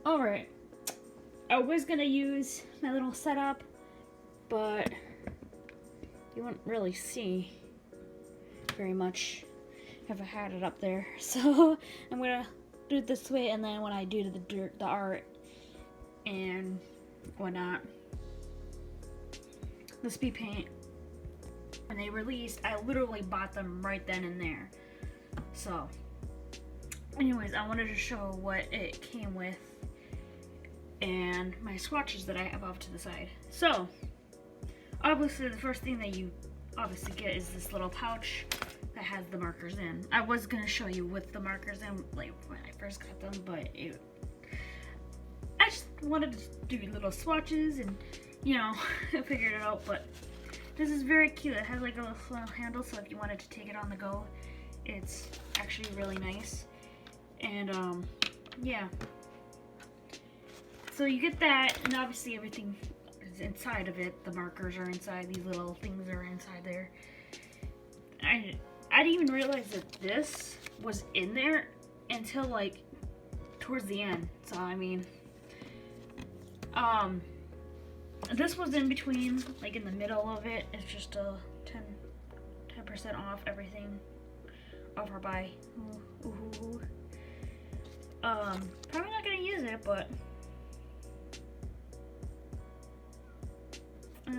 Alright, I was gonna use my little setup, but you wouldn't really see very much if I had it up there. So I'm gonna do it this way, and then when I do the art and whatnot, the speed paint, when they released, I literally bought them right then and there. So anyways, I wanted to show what it came with and my swatches that I have off to the side. So obviously the first thing that you obviously get is this little pouch that has the markers in. I was gonna show you with the markers in, like when I first got them, but I just wanted to do little swatches and, you know, I figured it out. But this is very cute. It has like a little handle, so if you wanted to take it on the go, it's actually really nice. And yeah, so you get that, and obviously everything is inside of it. The markers are inside, these little things are inside there. I didn't even realize that this was in there until like towards the end. So I mean, this was in between, like in the middle of it. It's just a 10% off everything. Offer by Ohuhu. Probably not gonna use it, but I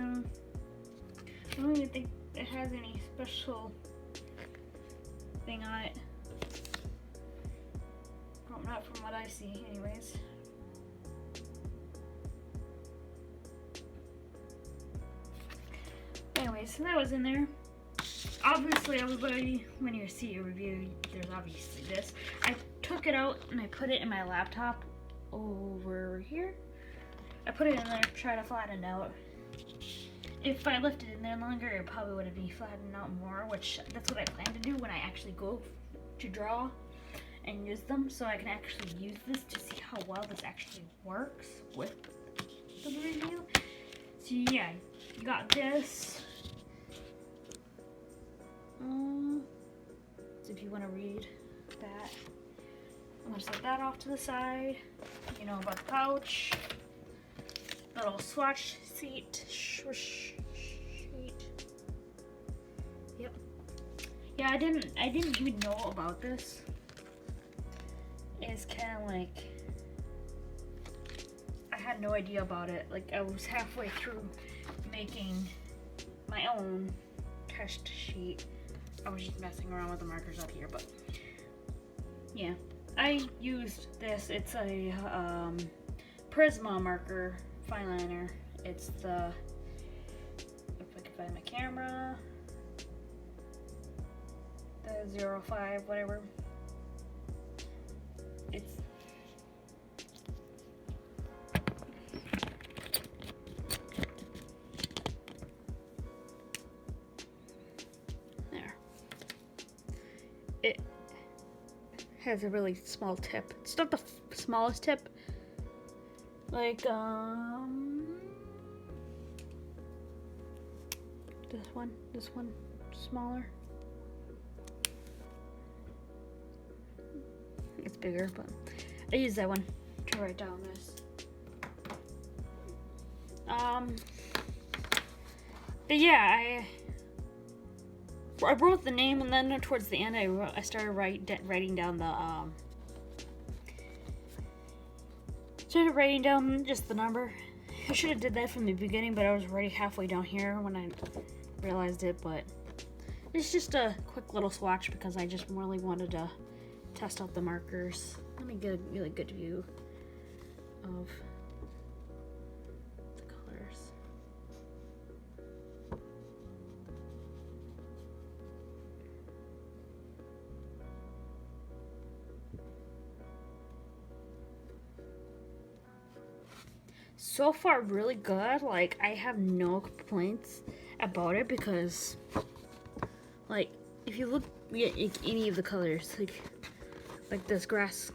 don't even think it has any special thing on it. Well, not from what I see, anyways. Anyways, so that was in there. Obviously, everybody, when you see a review, there's obviously this. I took it out and I put it in my laptop over here. I put it in there to try to flatten out. If I left it in there longer, it probably would have been flattened out more, which that's what I plan to do when I actually go to draw and use them, so I can actually use this to see how well this actually works with the review. So yeah, you got this. So if you want to read that, I'm going to set that off to the side. You know about the pouch, little swatch sheet. Yep. Yeah, I didn't even know about this. It's kind of like, I had no idea about it. Like, I was halfway through making my own test sheet. I was just messing around with the markers up here, but yeah, I used this. It's a Prisma marker fine liner. It's the, if I can find my camera, the 05 whatever. It's it has a really small tip. It's not the smallest tip. Like, this one smaller. It's bigger, but I use that one to write down this. But yeah, I wrote the name, and then towards the end I started writing down the just the number. I should have did that from the beginning, but I was already halfway down here when I realized it. But it's just a quick little swatch because I just really wanted to test out the markers. Let me get a really good view of the colors. So far, really good. Like, I have no complaints about it because, like, if you look at any of the colors, like this glass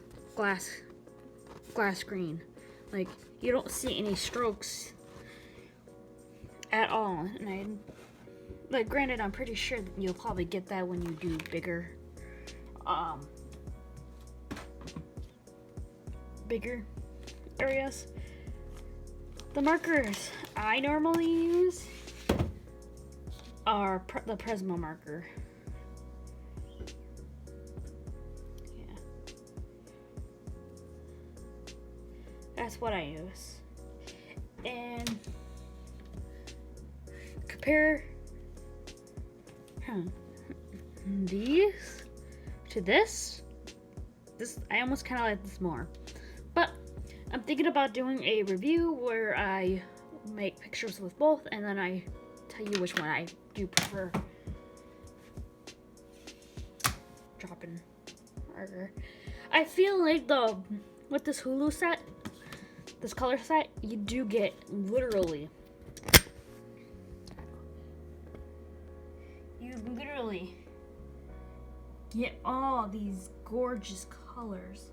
green, like, you don't see any strokes at all. And like, granted, I'm pretty sure that you'll probably get that when you do bigger areas. The markers I normally use are the Prisma marker. Yeah. That's what I use. And compare these to this. I almost kind of like this more. But I'm thinking about doing a review where I make pictures with both and then I tell you which one I do prefer. Dropping marker. I feel like with this Ohuhu set, this color set, you do get literally get all these gorgeous colors.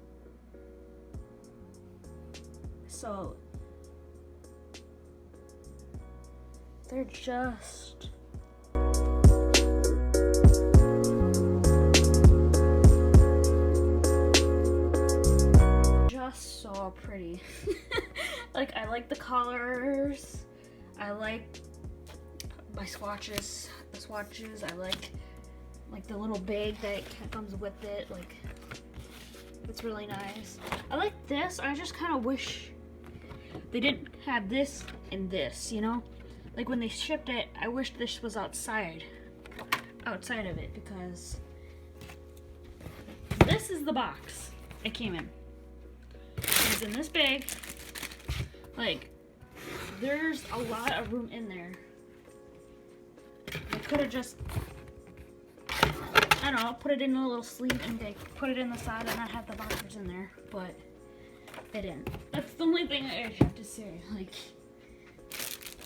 So they're just so pretty. Like, I like the colors. I like my swatches. The swatches. I like the little bag that comes with it. Like, it's really nice. I like this. I just kind of wish they didn't have this and this, you know? Like, when they shipped it, I wish this was outside of it, because this is the box it came in. It's in this bag. Like, there's a lot of room in there. I could have just, I don't know, put it in a little sleeve and they put it in the side and not have the boxers in there, but they didn't. That's the only thing I have to say. Like,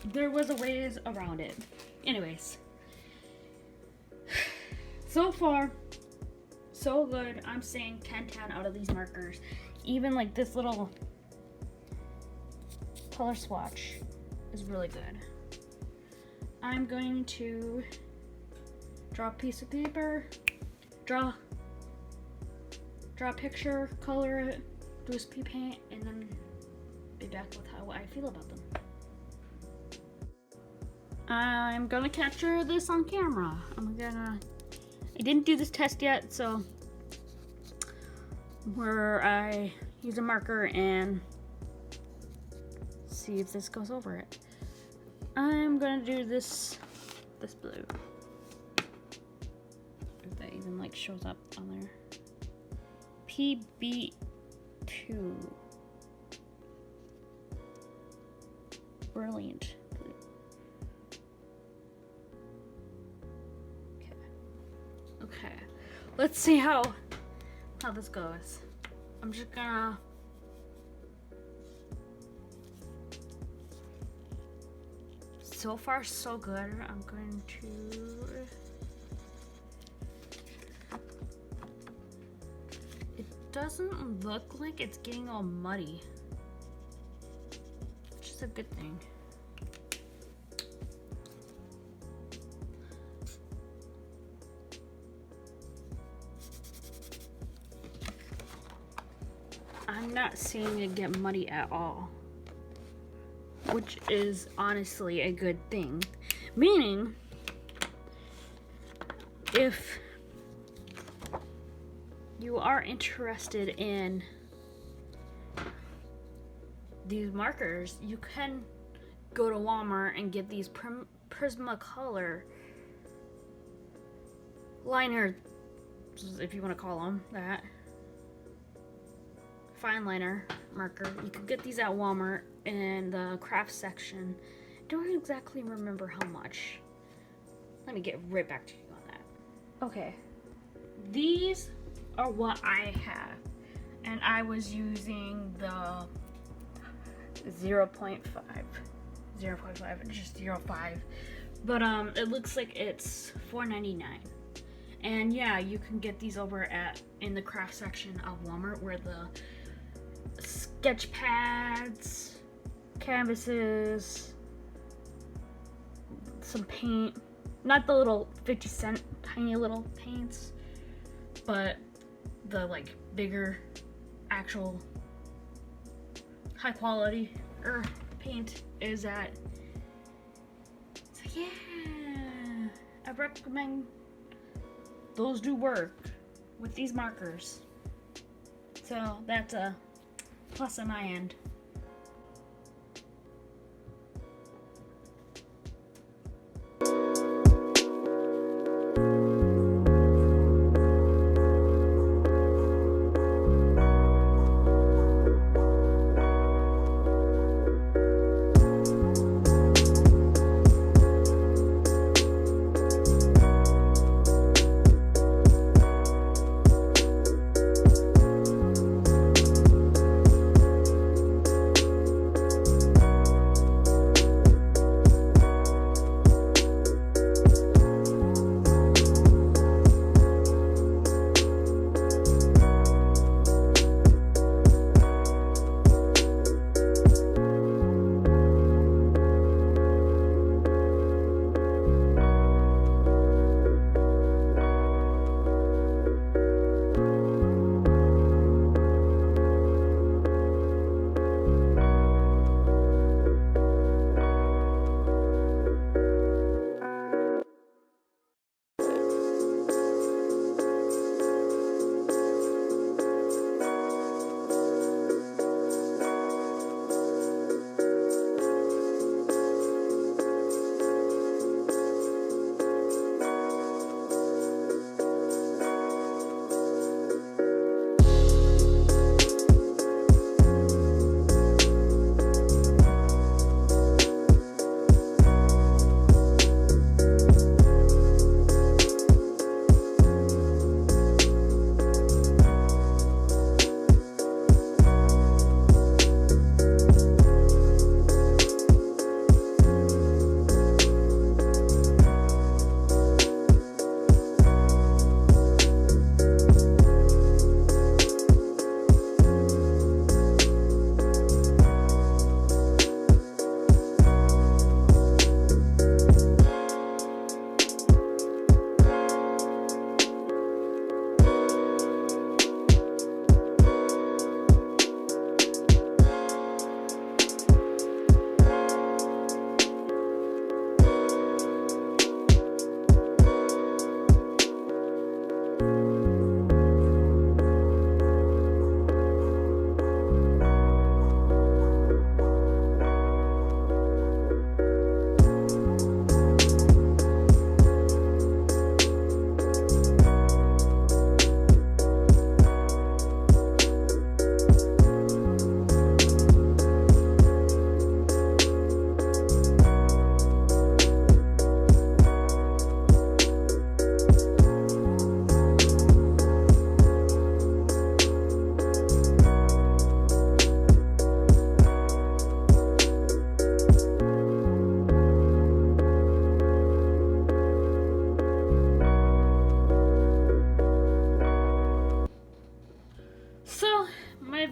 there was a ways around it. Anyways, so far, so good. I'm saying 10/10 out of these markers. Even like this little color swatch is really good. I'm going to draw a piece of paper, draw a picture, color it, do a speed paint, and then be back with how I feel about them. I'm gonna capture this on camera. I didn't do this test yet, so where I use a marker and see if this goes over it. I'm gonna do this blue. If that even like shows up on there. PB2. Brilliant. Okay. Let's see how this goes. I'm just gonna so far so good. I'm going to it doesn't look like it's getting all muddy, which is a good thing. I'm not seeing it get muddy at all, which is honestly a good thing. Meaning, if you are interested in these markers, you can go to Walmart and get these Prismacolor liner, if you want to call them that. Fine liner marker. You can get these at Walmart in the craft section. Don't exactly remember how much. Let me get right back to you on that. Okay, these are what I have, and I was using the 0.5, just 0.5, but it looks like it's $4.99. And yeah, you can get these over in the craft section of Walmart, where the sketch pads, canvases, some paint, not the little 50-cent tiny little paints, but the like bigger actual high quality paint is at. So yeah, I recommend those do work with these markers. So that's a plus on my end.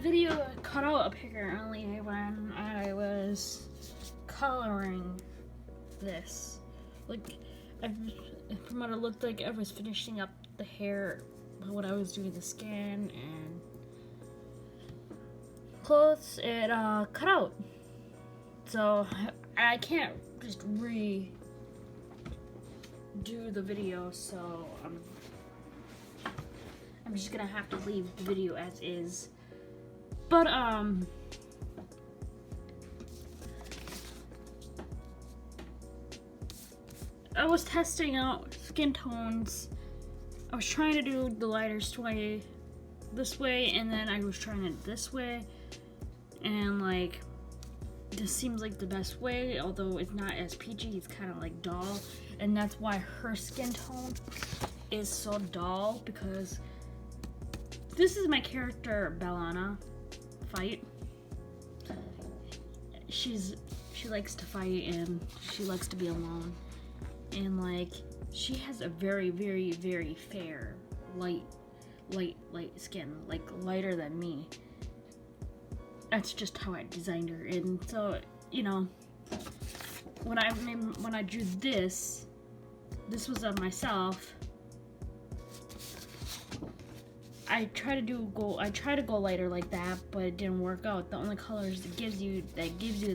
Video cut out apparently when I was coloring this. Like, from what it looked like, I was finishing up the hair when I was doing the skin and clothes. It cut out, so I can't just redo the video. So I'm just gonna have to leave the video as is. But I was testing out skin tones. I was trying to do the lightest way this way, and then I was trying it this way, and like this seems like the best way, although it's not as peachy. It's kind of like dull, and that's why her skin tone is so dull, because this is my character Bellana. Fight. She likes to fight, and she likes to be alone, and like she has a very, very, very fair, light skin, like lighter than me. That's just how I designed her. And so, you know, when I drew this was of myself. I try to go lighter like that, but it didn't work out. The only colors that gives you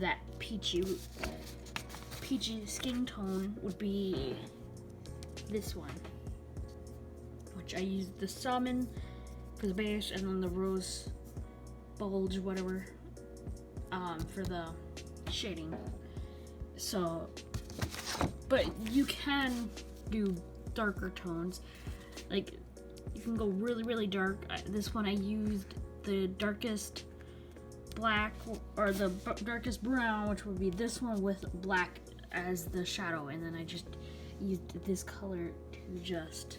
that peachy skin tone would be this one, which I used the salmon for the base, and then the rose bulge, whatever, for the shading. So, but you can do darker tones, like you can go really dark. This one I used the darkest black, or the darkest brown, which would be this one, with black as the shadow, and then I just used this color to just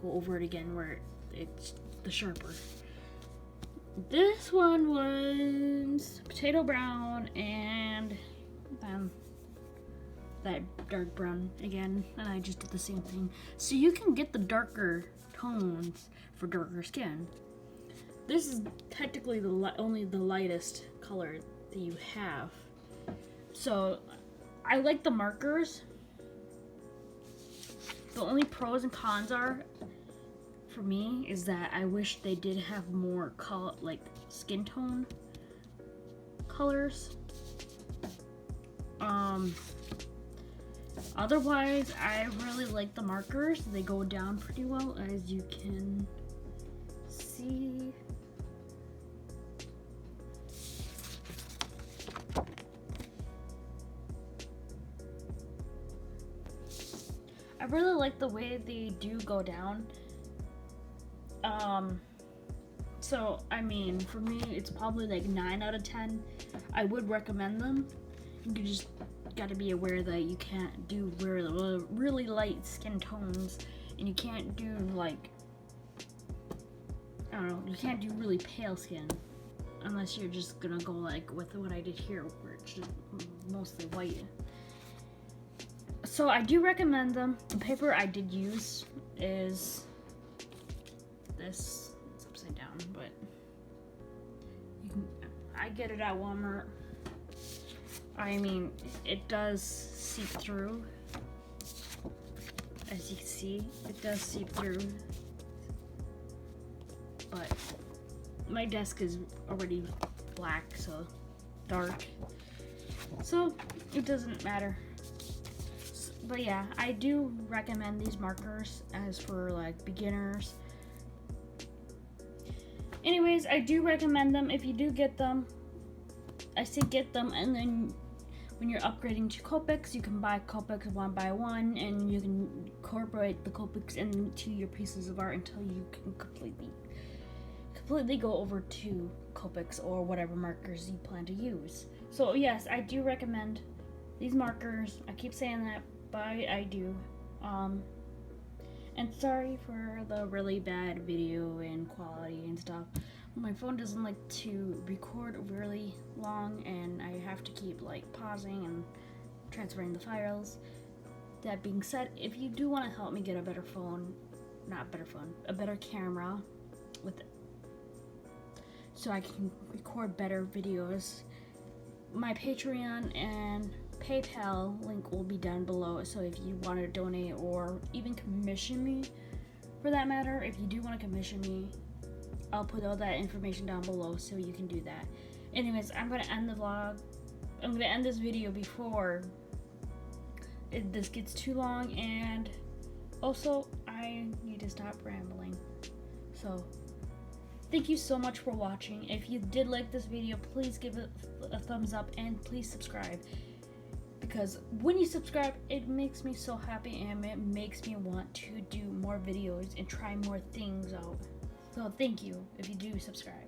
go over it again where it's the sharper. This one was potato brown and then that dark brown again, and I just did the same thing. So you can get the darker tones for darker skin. This is technically only the lightest color that you have. So I like the markers. The only pros and cons are, for me, is that I wish they did have more like skin tone colors. Otherwise, I really like the markers. They go down pretty well, as you can see. I really like the way they do go down. So I mean, for me, it's probably like 9 out of 10. I would recommend them. You just gotta be aware that you can't do really light skin tones, and you can't do like, I don't know, you can't do really pale skin unless you're just gonna go like with what I did here, where it's just mostly white. So I do recommend them. The paper I did use is this. It's upside down, but I get it at Walmart. I mean, it does seep through. As you can see, it does seep through. But my desk is already black, so dark. So it doesn't matter. But yeah, I do recommend these markers as for like beginners. Anyways, I do recommend them if you do get them. I say get them, and then when you're upgrading to Copics, you can buy Copics one by one, and you can incorporate the Copics into your pieces of art until you can completely go over to Copics or whatever markers you plan to use. So yes, I do recommend these markers. I keep saying that, but I do. And sorry for the really bad video and quality and stuff. My phone doesn't like to record really long, and I have to keep like pausing and transferring the files. That being said, if you do want to help me get a better phone, a better camera so I can record better videos, my Patreon and PayPal link will be down below. So if you want to donate or even commission me, for that matter, if you do want to commission me, I'll put all that information down below so you can do that. Anyways, I'm going to end the vlog. I'm going to end this video before this gets too long, and also I need to stop rambling. So thank you so much for watching. If you did like this video, please give it a thumbs up and please subscribe. Because when you subscribe, it makes me so happy, and it makes me want to do more videos and try more things out. So thank you if you do subscribe.